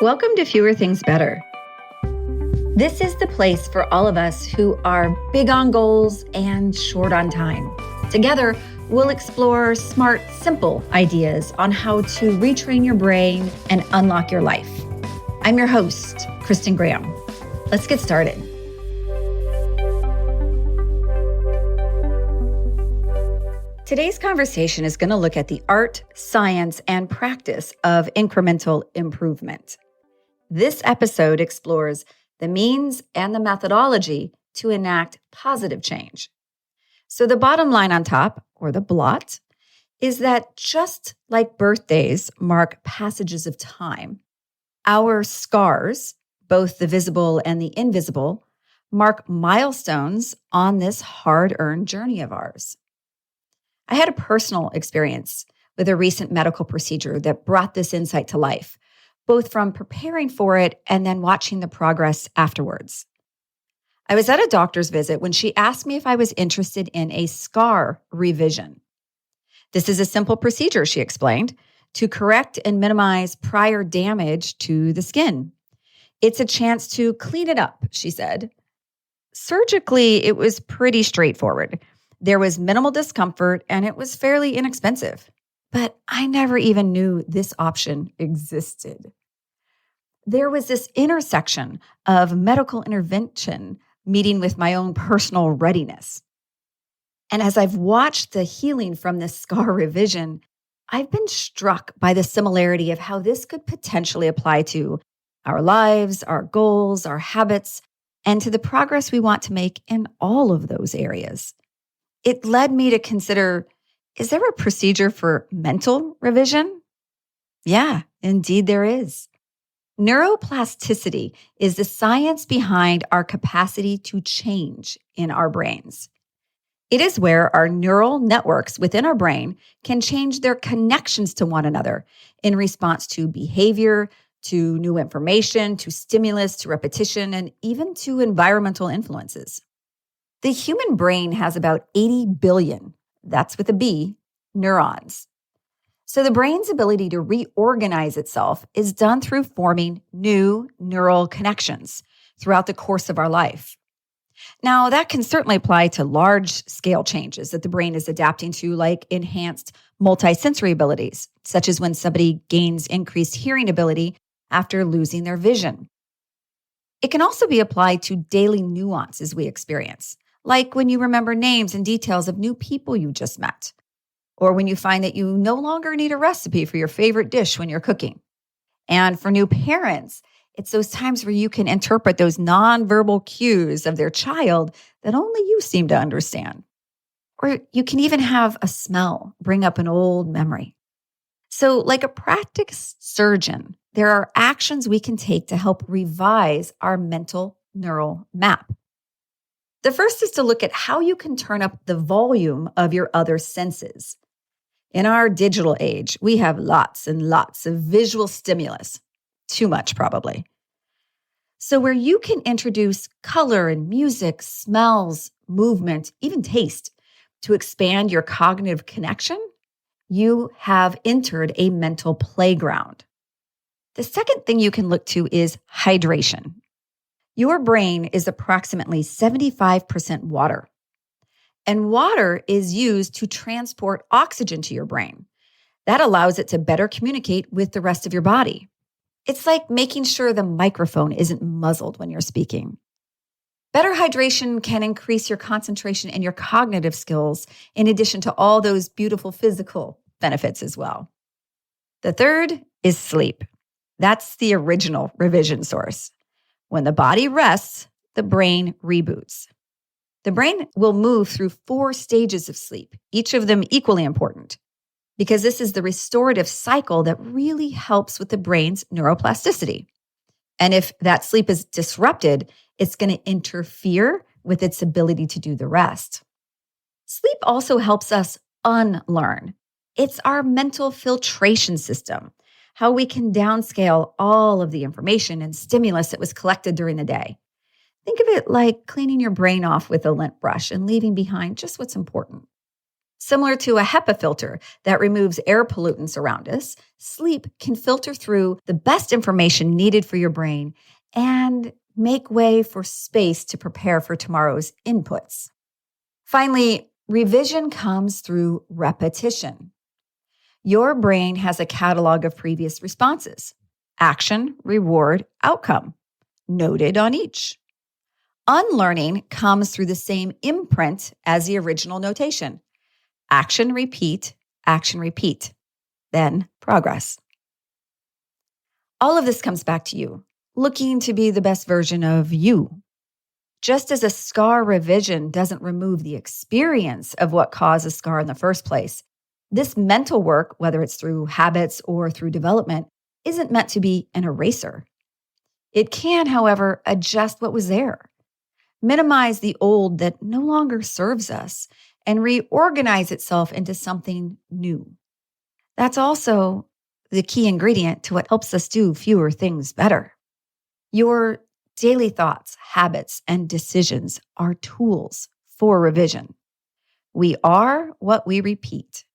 Welcome to Fewer Things Better. This is the place for all of us who are big on goals and short on time. Together, we'll explore smart, simple ideas on how to retrain your brain and unlock your life. I'm your host, Kristin Graham. Let's get started. Today's conversation is going to look at the art, science, and practice of incremental improvement. This episode explores the means and the methodology to enact positive change. So the bottom line on top, or the blot, is that just like birthdays mark passages of time, our scars, both the visible and the invisible, mark milestones on this hard-earned journey of ours. I had a personal experience with a recent medical procedure that brought this insight to life, both from preparing for it and then watching the progress afterwards. I was at a doctor's visit when she asked me if I was interested in a scar revision. This is a simple procedure, she explained, to correct and minimize prior damage to the skin. It's a chance to clean it up, she said. Surgically, it was pretty straightforward. There was minimal discomfort and it was fairly inexpensive. But I never even knew this option existed. There was this intersection of medical intervention meeting with my own personal readiness. And as I've watched the healing from this scar revision, I've been struck by the similarity of how this could potentially apply to our lives, our goals, our habits, and to the progress we want to make in all of those areas. It led me to consider, is there a procedure for mental revision? Yeah, indeed there is. Neuroplasticity is the science behind our capacity to change in our brains. It is where our neural networks within our brain can change their connections to one another in response to behavior, to new information, to stimulus, to repetition, and even to environmental influences. The human brain has about 80 billion, that's with a B, neurons. So the brain's ability to reorganize itself is done through forming new neural connections throughout the course of our life. Now, that can certainly apply to large-scale changes that the brain is adapting to, like enhanced multisensory abilities, such as when somebody gains increased hearing ability after losing their vision. It can also be applied to daily nuances we experience, like when you remember names and details of new people you just met, or when you find that you no longer need a recipe for your favorite dish when you're cooking. And for new parents, it's those times where you can interpret those nonverbal cues of their child that only you seem to understand. Or you can even have a smell bring up an old memory. So like a practiced surgeon, there are actions we can take to help revise our mental neural map. The first is to look at how you can turn up the volume of your other senses. In our digital age, we have lots and lots of visual stimulus. Too much, probably. So where you can introduce color and music, smells, movement, even taste to expand your cognitive connection, you have entered a mental playground. The second thing you can look to is hydration. Your brain is approximately 75% water. And water is used to transport oxygen to your brain. That allows it to better communicate with the rest of your body. It's like making sure the microphone isn't muzzled when you're speaking. Better hydration can increase your concentration and your cognitive skills, in addition to all those beautiful physical benefits as well. The third is sleep. That's the original revision source. When the body rests, the brain reboots. The brain will move through 4 stages of sleep, each of them equally important, because this is the restorative cycle that really helps with the brain's neuroplasticity. And if that sleep is disrupted, it's going to interfere with its ability to do the rest. Sleep also helps us unlearn. It's our mental filtration system, how we can downscale all of the information and stimulus that was collected during the day. Think of it like cleaning your brain off with a lint brush and leaving behind just what's important. Similar to a HEPA filter that removes air pollutants around us, sleep can filter through the best information needed for your brain and make way for space to prepare for tomorrow's inputs. Finally, revision comes through repetition. Your brain has a catalog of previous responses: action, reward, outcome, noted on each. Unlearning comes through the same imprint as the original notation: action, repeat, then progress. All of this comes back to you, looking to be the best version of you. Just as a scar revision doesn't remove the experience of what caused a scar in the first place, this mental work, whether it's through habits or through development, isn't meant to be an eraser. It can, however, adjust what was there, minimize the old that no longer serves us, and reorganize itself into something new. That's also the key ingredient to what helps us do fewer things better. Your daily thoughts, habits, and decisions are tools for revision. We are what we repeat.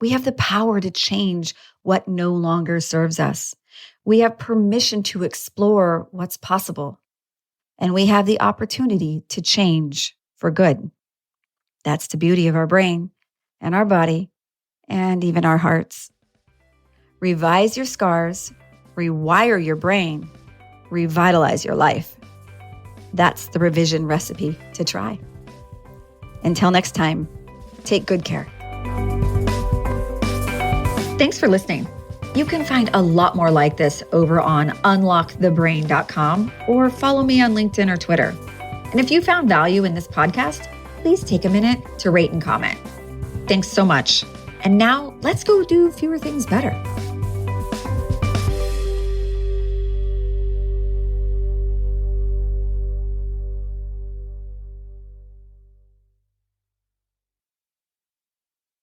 We have the power to change what no longer serves us. We have permission to explore what's possible. And we have the opportunity to change for good. That's the beauty of our brain and our body and even our hearts. Revise your scars, rewire your brain, revitalize your life. That's the revision recipe to try. Until next time, take good care. Thanks for listening. You can find a lot more like this over on unlockthebrain.com or follow me on LinkedIn or Twitter. And if you found value in this podcast, please take a minute to rate and comment. Thanks so much. And now let's go do fewer things better.